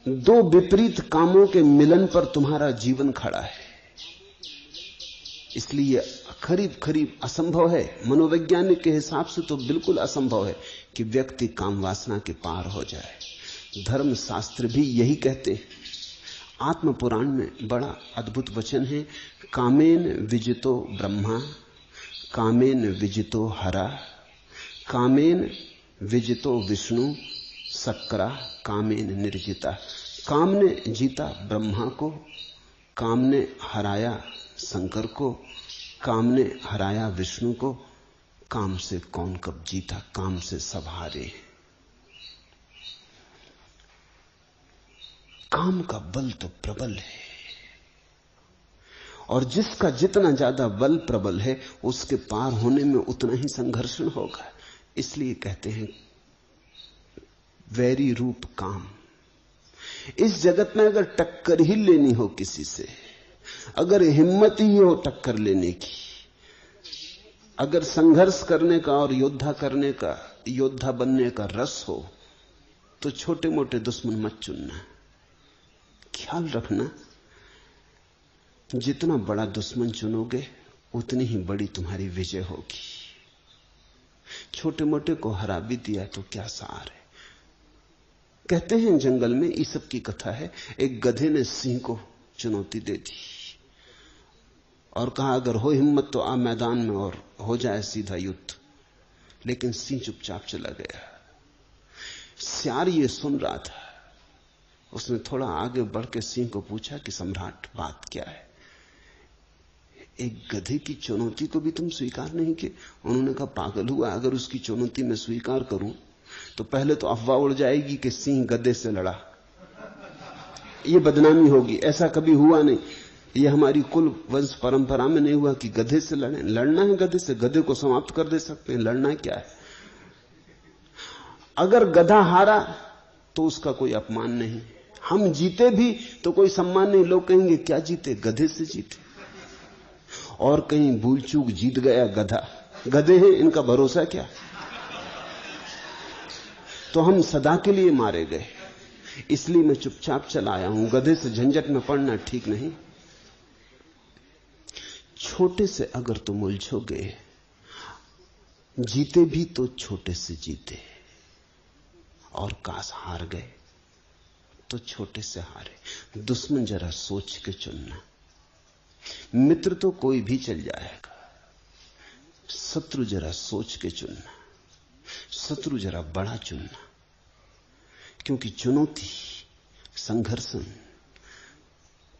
दो विपरीत कामों के मिलन पर तुम्हारा जीवन खड़ा है। इसलिए करीब करीब असंभव है, मनोवैज्ञानिक के हिसाब से तो बिल्कुल असंभव है कि व्यक्ति काम वासना के पार हो जाए। धर्म शास्त्र भी यही कहते हैं। आत्म पुराण में बड़ा अद्भुत वचन है, कामेन विजितो ब्रह्मा, कामेन विजितो हरा, कामेन विजितो विष्णु, सक्रा कामेन निर्जिता। काम ने जीता ब्रह्मा को, काम ने हराया शंकर को, काम ने हराया विष्णु को। काम से कौन कब जीता? काम से सब हारे। काम का बल तो प्रबल है, और जिसका जितना ज्यादा बल प्रबल है उसके पार होने में उतना ही संघर्षण होगा। इसलिए कहते हैं वैरी रूप काम। इस जगत में अगर टक्कर ही लेनी हो किसी से, अगर हिम्मत ही हो टक्कर लेने की, अगर संघर्ष करने का और योद्धा करने का, योद्धा बनने का रस हो, तो छोटे मोटे दुश्मन मत चुनना। ख्याल रखना, जितना बड़ा दुश्मन चुनोगे उतनी ही बड़ी तुम्हारी विजय होगी। छोटे मोटे को हरा भी दिया तो क्या सार है। कहते हैं जंगल में, ईसप की कथा है, एक गधे ने सिंह को चुनौती दे दी और कहा अगर हो हिम्मत तो आ मैदान में और हो जाए सीधा युद्ध। लेकिन सिंह चुपचाप चला गया। सियार ये सुन रहा था। उसने थोड़ा आगे बढ़ के सिंह को पूछा कि सम्राट बात क्या है? एक गधे की चुनौती को भी तुम स्वीकार नहीं किए? उन्होंने कहा पागल हुआ, अगर उसकी चुनौती मैं स्वीकार करूं तो पहले तो अफवाह उड़ जाएगी कि सिंह गधे से लड़ा, ये बदनामी होगी। ऐसा कभी हुआ नहीं, ये हमारी कुल वंश परंपरा में नहीं हुआ कि गधे से लड़े। लड़ना है गधे से, गधे को समाप्त कर दे सकते हैं, लड़ना क्या है। अगर गधा हारा तो उसका कोई अपमान नहीं, हम जीते भी तो कोई सम्मान नहीं। लोग कहेंगे क्या जीते? गधे से जीते। और कहीं भूल चूक जीत गया गधा, गधे हैं इनका भरोसा क्या। तो हम सदा के लिए मारे गए। इसलिए मैं चुपचाप चला आया हूं। गधे से झंझट में पड़ना ठीक नहीं। छोटे से अगर तुम उलझोगे, जीते भी तो छोटे से जीते, और काश हार गए तो छोटे से हारे। दुश्मन जरा सोच के चुनना। मित्र तो कोई भी चल जाएगा, शत्रु जरा सोच के चुनना। शत्रु जरा बड़ा चुनना, क्योंकि चुनौती, संघर्षण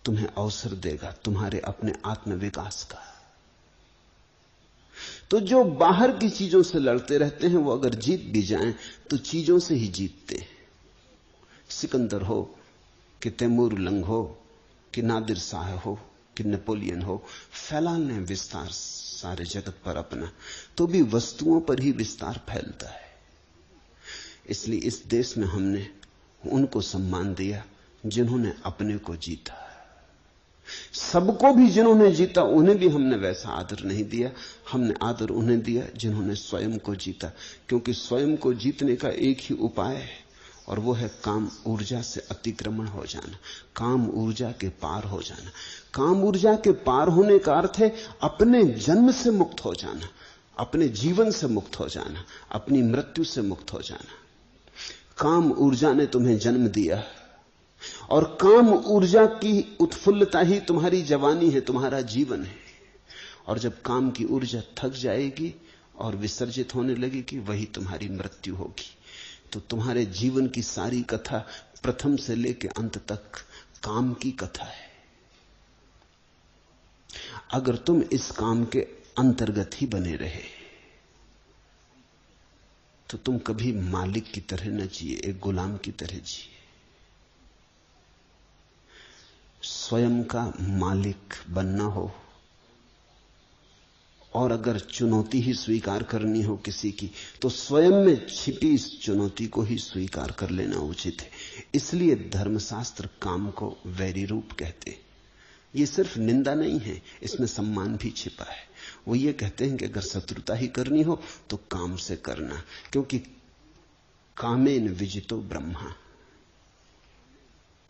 तुम्हें अवसर देगा तुम्हारे अपने आत्मविकास का। तो जो बाहर की चीजों से लड़ते रहते हैं वो अगर जीत भी जाएं तो चीजों से ही जीतते हैं। सिकंदर हो कि तैमूर लंग हो कि नादिर शाह हो कि नेपोलियन हो, फैला लें विस्तार सारे जगत पर अपना, तो भी वस्तुओं पर ही विस्तार फैलता है। इसलिए इस देश में हमने उनको सम्मान दिया जिन्होंने अपने को जीता। सबको भी जिन्होंने जीता उन्हें भी हमने वैसा आदर नहीं दिया। हमने आदर उन्हें दिया जिन्होंने स्वयं को जीता, क्योंकि स्वयं को जीतने का एक ही उपाय है, और वो है काम ऊर्जा से अतिक्रमण हो जाना, काम ऊर्जा के पार हो जाना। काम ऊर्जा के पार होने का अर्थ है अपने जन्म से मुक्त हो जाना, अपने जीवन से मुक्त हो जाना, अपनी मृत्यु से मुक्त हो जाना। काम ऊर्जा ने तुम्हें जन्म दिया, और काम ऊर्जा की उत्फुल्लता ही तुम्हारी जवानी है, तुम्हारा जीवन है। और जब काम की ऊर्जा थक जाएगी और विसर्जित होने लगेगी, वही तुम्हारी मृत्यु होगी। तो तुम्हारे जीवन की सारी कथा प्रथम से लेकर अंत तक काम की कथा है। अगर तुम इस काम के अंतर्गत ही बने रहे तो तुम कभी मालिक की तरह न जिए, एक गुलाम की तरह जिए। स्वयं का मालिक बनना हो, और अगर चुनौती ही स्वीकार करनी हो किसी की, तो स्वयं में छिपी इस चुनौती को ही स्वीकार कर लेना उचित है। इसलिए धर्मशास्त्र काम को वैरी रूप कहते हैं। ये सिर्फ निंदा नहीं है, इसमें सम्मान भी छिपा है। वो ये कहते हैं कि अगर शत्रुता ही करनी हो तो काम से करना, क्योंकि कामेन विजितो ब्रह्मा।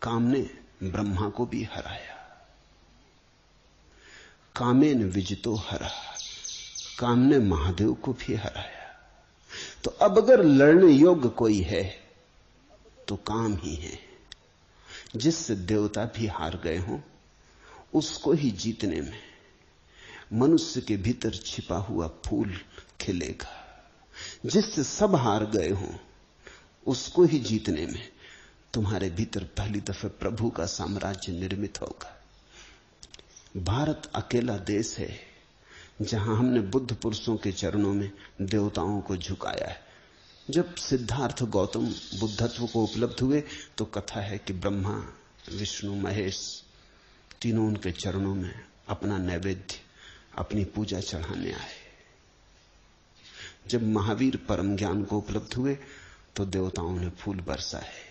काम ने ब्रह्मा को भी हराया। कामेन विजितो हरा, काम ने महादेव को भी हराया। तो अब अगर लड़ने योग्य कोई है तो काम ही है। जिससे देवता भी हार गए हों, उसको ही जीतने में मनुष्य के भीतर छिपा हुआ फूल खिलेगा। जिससे सब हार गए हों, उसको ही जीतने में तुम्हारे भीतर पहली दफे प्रभु का साम्राज्य निर्मित होगा। भारत अकेला देश है जहां हमने बुद्ध पुरुषों के चरणों में देवताओं को झुकाया है। जब सिद्धार्थ गौतम बुद्धत्व को उपलब्ध हुए तो कथा है कि ब्रह्मा, विष्णु, महेश तीनों उनके चरणों में अपना नैवेद्य, अपनी पूजा चढ़ाने आए। जब महावीर परम ज्ञान को उपलब्ध हुए तो देवताओं ने फूल बरसाए।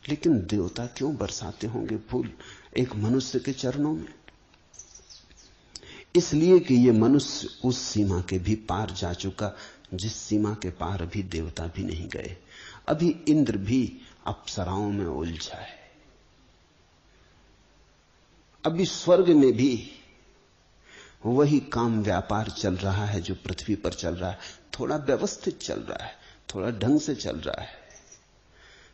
लेकिन देवता क्यों बरसाते होंगे फूल एक मनुष्य के चरणों में? इसलिए कि ये मनुष्य उस सीमा के भी पार जा चुका जिस सीमा के पार अभी देवता भी नहीं गए। अभी इंद्र भी अप्सराओं में उलझा है। अभी स्वर्ग में भी वही काम व्यापार चल रहा है जो पृथ्वी पर चल रहा है। थोड़ा व्यवस्थित चल रहा है, थोड़ा ढंग से चल रहा है।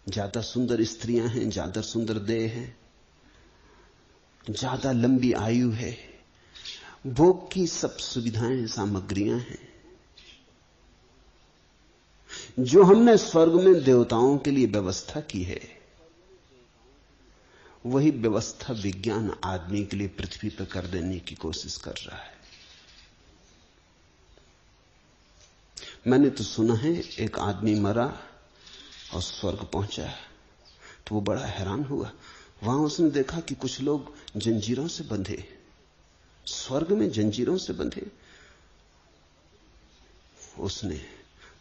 ज्यादा सुंदर स्त्रियां हैं, ज्यादा सुंदर देह है, ज्यादा लंबी आयु है, भोग की सब सुविधाएं, सामग्रियां हैं। जो हमने स्वर्ग में देवताओं के लिए व्यवस्था की है, वही व्यवस्था विज्ञान आदमी के लिए पृथ्वी पर कर देने की कोशिश कर रहा है। मैंने तो सुना है एक आदमी मरा और स्वर्ग पहुंचा तो वो बड़ा हैरान हुआ। वहां उसने देखा कि कुछ लोग जंजीरों से बंधे, स्वर्ग में जंजीरों से बंधे। उसने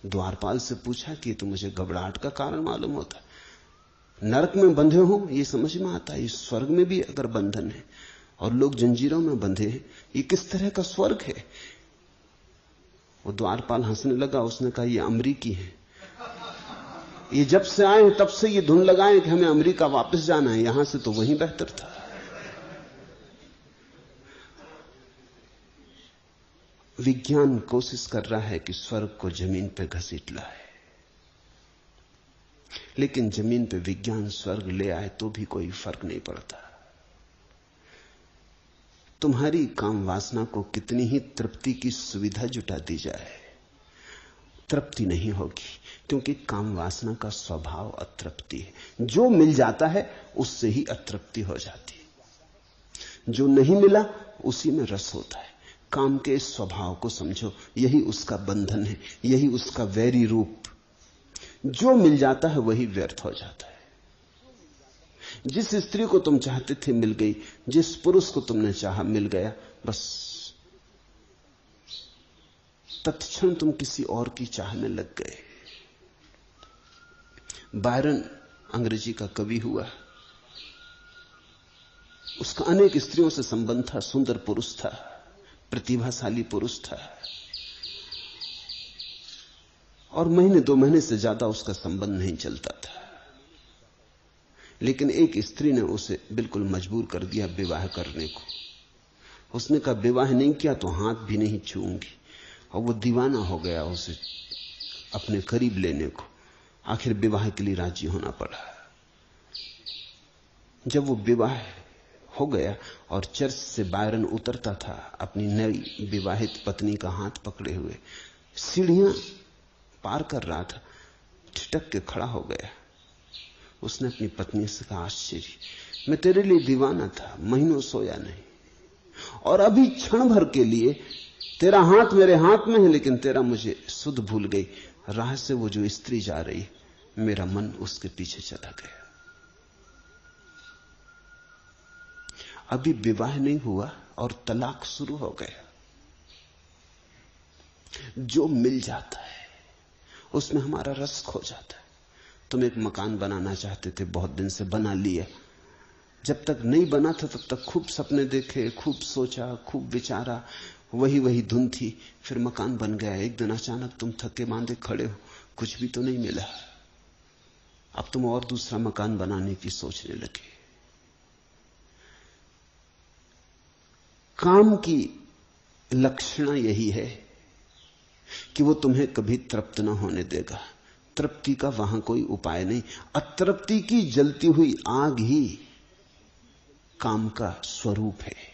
द्वारपाल से पूछा कि तो मुझे घबराहट का कारण मालूम होता, नरक में बंधे हो ये समझ में आता है, इस स्वर्ग में भी अगर बंधन है और लोग जंजीरों में बंधे हैं, ये किस तरह का स्वर्ग है? वो द्वारपाल हंसने लगा। उसने कहा ये अमरीकी है, ये जब से आए हैं तब से ये धुन लगाए कि हमें अमेरिका वापस जाना है, यहां से तो वहीं बेहतर था। विज्ञान कोशिश कर रहा है कि स्वर्ग को जमीन पर घसीट लाए, लेकिन जमीन पे विज्ञान स्वर्ग ले आए तो भी कोई फर्क नहीं पड़ता। तुम्हारी काम वासना को कितनी ही तृप्ति की सुविधा जुटा दी जाए, तृप्ति नहीं होगी, क्योंकि काम वासना का स्वभाव अतृप्ति है। जो मिल जाता है उससे ही अतृप्ति हो जाती है, जो नहीं मिला उसी में रस होता है। काम के इस स्वभाव को समझो, यही उसका बंधन है, यही उसका वैरी रूप। जो मिल जाता है वही व्यर्थ हो जाता है। जिस स्त्री को तुम चाहते थे मिल गई, जिस पुरुष को तुमने चाहा मिल गया, बस तत्क्षण तुम किसी और की चाह में लग गए। बायरन अंग्रेजी का कवि हुआ, उसका अनेक स्त्रियों से संबंध था, सुंदर पुरुष था, प्रतिभाशाली पुरुष था, और महीने दो महीने से ज्यादा उसका संबंध नहीं चलता था। लेकिन एक स्त्री ने उसे बिल्कुल मजबूर कर दिया विवाह करने को। उसने कहा विवाह नहीं किया तो हाथ भी नहीं छूऊंगी, और वो दीवाना हो गया उसे अपने करीब लेने को। आखिर विवाह के लिए राजी होना पड़ा। जब वो विवाह हो गया और चर्च से बायरन उतरता था अपनी नई विवाहित पत्नी का हाथ पकड़े हुए, सीढ़ियां पार कर रहा था, ठिठक के खड़ा हो गया। उसने अपनी पत्नी से कहा आश्चर्य, मैं तेरे लिए दीवाना था, महीनों सोया नहीं, और अभी क्षण भर के लिए तेरा हाथ मेरे हाथ में है, लेकिन तेरा मुझे सुध भूल गई। राह से वो जो स्त्री जा रही, मेरा मन उसके पीछे चला गया। अभी विवाह नहीं हुआ और तलाक शुरू हो गया। जो मिल जाता है उसमें हमारा रस खो जाता है। तुम एक मकान बनाना चाहते थे, बहुत दिन से बना लिया, जब तक नहीं बना था तब तक खूब सपने देखे, खूब सोचा, खूब विचारा, वही धुन थी। फिर मकान बन गया। एक दिन अचानक तुम थके मांदे खड़े हो, कुछ भी तो नहीं मिला। अब तुम और दूसरा मकान बनाने की सोचने लगे। काम की लक्षण यही है कि वो तुम्हें कभी तृप्त ना होने देगा। तृप्ति का वहां कोई उपाय नहीं। अतृप्ति की जलती हुई आग ही काम का स्वरूप है।